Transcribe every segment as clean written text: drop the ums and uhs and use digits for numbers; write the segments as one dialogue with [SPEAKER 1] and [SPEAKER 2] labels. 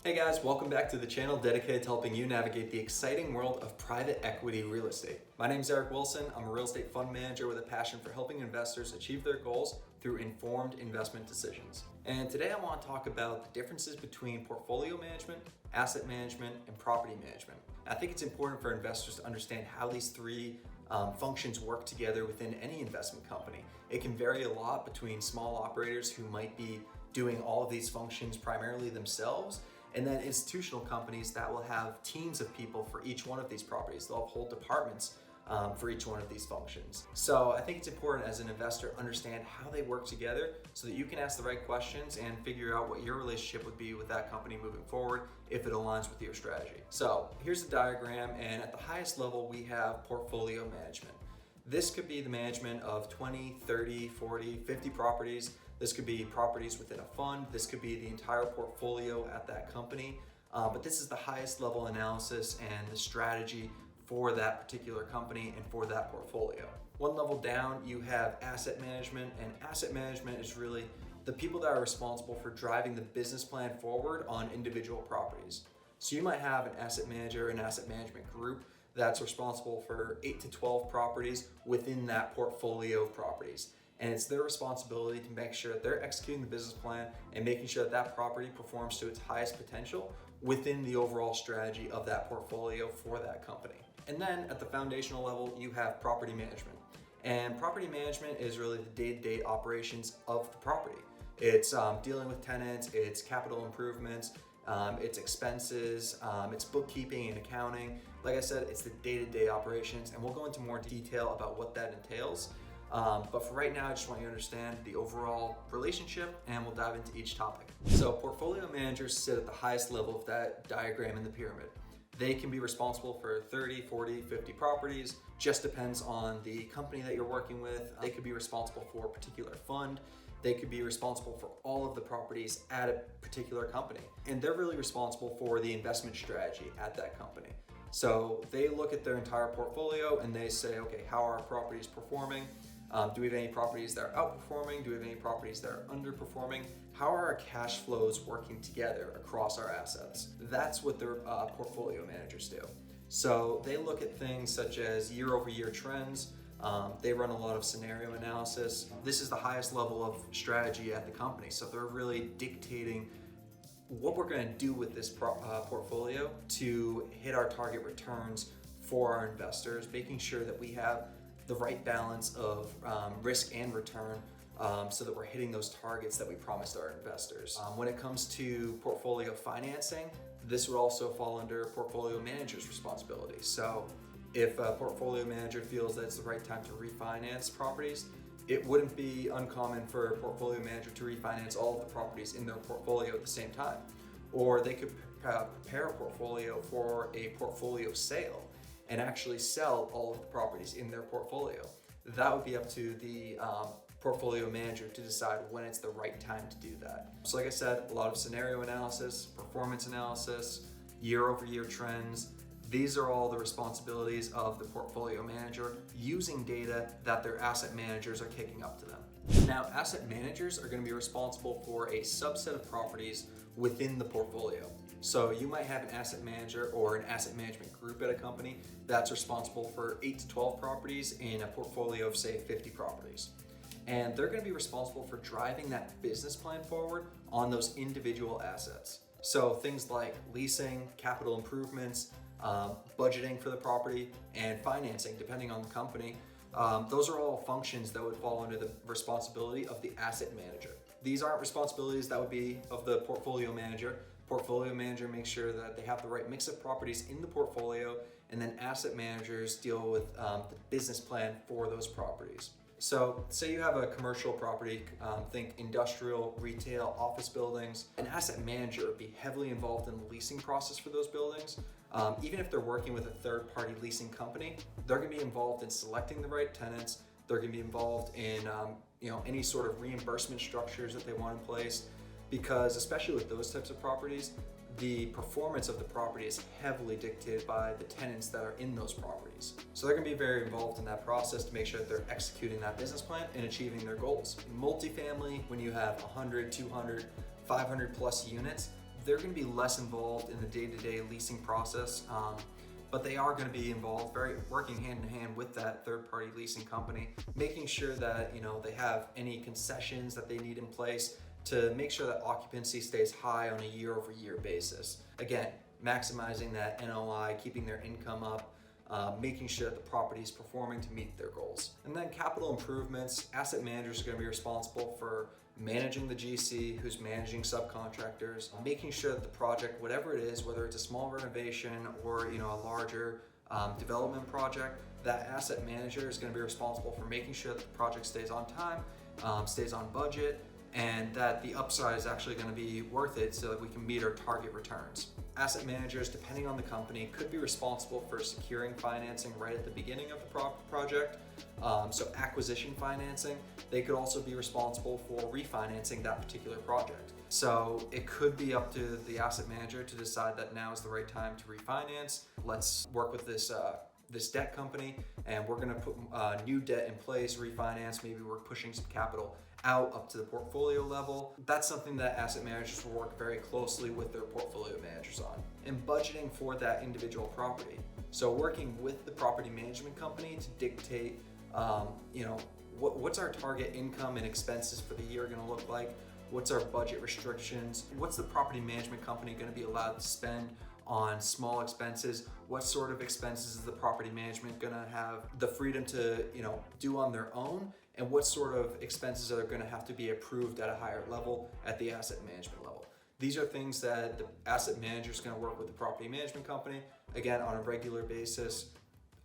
[SPEAKER 1] Hey guys, welcome back to the channel dedicated to helping you navigate the exciting world of private equity real estate. My name is Eric Wilson. I'm a real estate fund manager with a passion for helping investors achieve their goals through informed investment decisions. And today I want to talk about the differences between portfolio management, asset management, and property management. I think it's important for investors to understand how these three functions work together within any investment company. It can vary a lot between small operators who might be doing all of these functions primarily themselves, and then institutional companies that will have teams of people for each one of these properties. They'll have whole departments for each one of these functions. So I think it's important as an investor to understand how they work together so that you can ask the right questions and figure out what your relationship would be with that company moving forward if it aligns with your strategy. So here's the diagram, and at the highest level we have portfolio management. This could be the management of 20, 30, 40, 50 properties. This could be properties within a fund. This could be the entire portfolio at that company. But this is the highest level analysis and the strategy for that particular company and for that portfolio. One level down, you have asset management, and asset management is really the people that are responsible for driving the business plan forward on individual properties. So you might have an asset manager, an asset management group that's responsible for 8 to 12 properties within that portfolio of properties. And it's their responsibility to make sure that they're executing the business plan and making sure that that property performs to its highest potential within the overall strategy of that portfolio for that company. And then at the foundational level, you have property management. And property management is really the day-to-day operations of the property. It's dealing with tenants, it's capital improvements, it's expenses, it's bookkeeping and accounting. Like I said, it's the day-to-day operations, and we'll go into more detail about what that entails. But for right now, I just want you to understand the overall relationship, and we'll dive into each topic. So portfolio managers sit at the highest level of that diagram in the pyramid. They can be responsible for 30, 40, 50 properties, just depends on the company that you're working with. They could be responsible for a particular fund. They could be responsible for all of the properties at a particular company. And they're really responsible for the investment strategy at that company. So they look at their entire portfolio and they say, okay, how are our properties performing? Do we have any properties that are outperforming? Do we have any properties that are underperforming? How are our cash flows working together across our assets? That's what their portfolio managers do. So they look at things such as year-over-year trends. They run a lot of scenario analysis. This is the highest level of strategy at the company. So they're really dictating what we're going to do with this portfolio to hit our target returns for our investors, making sure that we have the right balance of risk and return so that we're hitting those targets that we promised our investors. When it comes to portfolio financing, this would also fall under portfolio manager's responsibility. So if a portfolio manager feels that it's the right time to refinance properties, it wouldn't be uncommon for a portfolio manager to refinance all of the properties in their portfolio at the same time. Or they could prepare a portfolio for a portfolio sale and actually sell all of the properties in their portfolio. That would be up to the portfolio manager to decide when it's the right time to do that. So like I said, a lot of scenario analysis, performance analysis, year-over-year trends. These are all the responsibilities of the portfolio manager using data that their asset managers are kicking up to them. Now, asset managers are going to be responsible for a subset of properties within the portfolio. So you might have an asset manager or an asset management group at a company that's responsible for 8 to 12 properties in a portfolio of, say, 50 properties. And they're going to be responsible for driving that business plan forward on those individual assets. So things like leasing, capital improvements, budgeting for the property, and financing, depending on the company. Those are all functions that would fall under the responsibility of the asset manager. These aren't responsibilities that would be of the portfolio manager. Portfolio manager makes sure that they have the right mix of properties in the portfolio, and then asset managers deal with the business plan for those properties. So say you have a commercial property, think industrial, retail, office buildings. An asset manager would be heavily involved in the leasing process for those buildings. Even if they're working with a third-party leasing company, they're going to be involved in selecting the right tenants. They're going to be involved in any sort of reimbursement structures that they want in place, because especially with those types of properties, the performance of the property is heavily dictated by the tenants that are in those properties. So they're going to be very involved in that process to make sure that they're executing that business plan and achieving their goals. In multifamily, when you have 100, 200, 500 plus units, they're going to be less involved in the day-to-day leasing process, but they are going to be involved, working hand in hand with that third-party leasing company, making sure that they have any concessions that they need in place to make sure that occupancy stays high on a year-over-year basis. Again, maximizing that NOI, keeping their income up, making sure that the property is performing to meet their goals. And then capital improvements, asset managers are going to be responsible for managing the GC, who's managing subcontractors, making sure that the project, whatever it is, whether it's a small renovation or a larger development project, that asset manager is going to be responsible for making sure that the project stays on time, stays on budget, and that the upside is actually going to be worth it so that we can meet our target returns. Asset managers, depending on the company, could be responsible for securing financing right at the beginning of the project. So acquisition financing, they could also be responsible for refinancing that particular project. So it could be up to the asset manager to decide that now is the right time to refinance. Let's work with this debt company, and we're going to put new debt in place, refinance. Maybe we're pushing some capital out up to the portfolio level. That's something that asset managers will work very closely with their portfolio managers on. And budgeting for that individual property. So working with the property management company to dictate, what's our target income and expenses for the year going to look like? What's our budget restrictions? What's the property management company going to be allowed to spend on small expenses? What sort of expenses is the property management going to have the freedom to do on their own? And what sort of expenses are going to have to be approved at a higher level at the asset management level? These are things that the asset manager is going to work with the property management company, again, on a regular basis,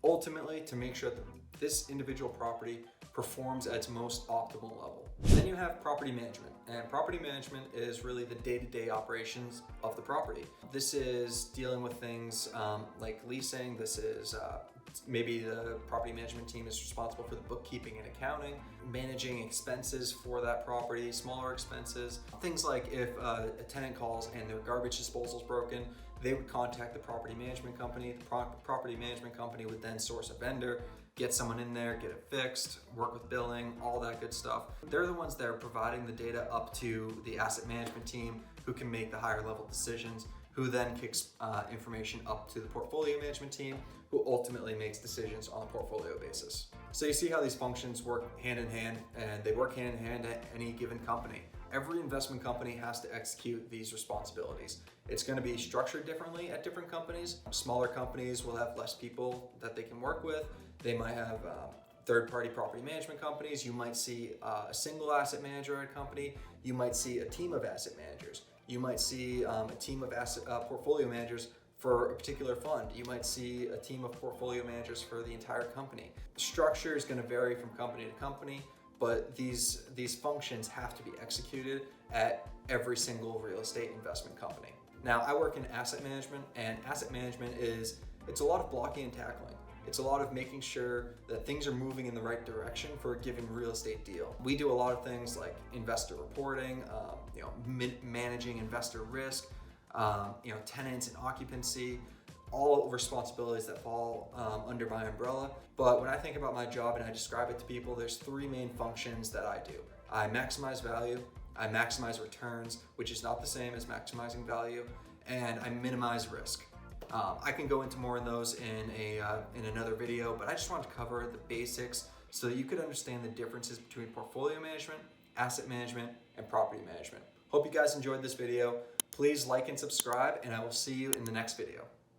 [SPEAKER 1] ultimately to make sure that this individual property performs at its most optimal level. Then you have property management, and property management is really the day-to-day operations of the property. This is dealing with things like leasing. This is maybe the property management team is responsible for the bookkeeping and accounting, managing expenses for that property, smaller expenses. Things like if a tenant calls and their garbage disposal is broken, they would contact the property management company. The property management company would then source a vendor, get someone in there, get it fixed, work with billing, all that good stuff. They're the ones that are providing the data up to the asset management team, who can make the higher level decisions, who then kicks information up to the portfolio management team, who ultimately makes decisions on a portfolio basis. So you see how these functions work hand in hand, and they work hand in hand at any given company. Every investment company has to execute these responsibilities. It's going to be structured differently at different companies. Smaller companies will have less people that they can work with. They might have third-party property management companies. You might see a single asset manager at a company. You might see a team of asset managers. You might see a team of portfolio managers for a particular fund. You might see a team of portfolio managers for the entire company. Structure is going to vary from company to company, but these functions have to be executed at every single real estate investment company. Now, I work in asset management, and asset management it's a lot of blocking and tackling. It's a lot of making sure that things are moving in the right direction for a given real estate deal. We do a lot of things like investor reporting, managing investor risk, tenants and occupancy, all responsibilities that fall under my umbrella. But when I think about my job and I describe it to people, there's three main functions that I do. I maximize value, I maximize returns, which is not the same as maximizing value, and I minimize risk. I can go into more in those in another video, but I just wanted to cover the basics so that you could understand the differences between portfolio management, asset management, and property management. Hope you guys enjoyed this video. Please like and subscribe, and I will see you in the next video.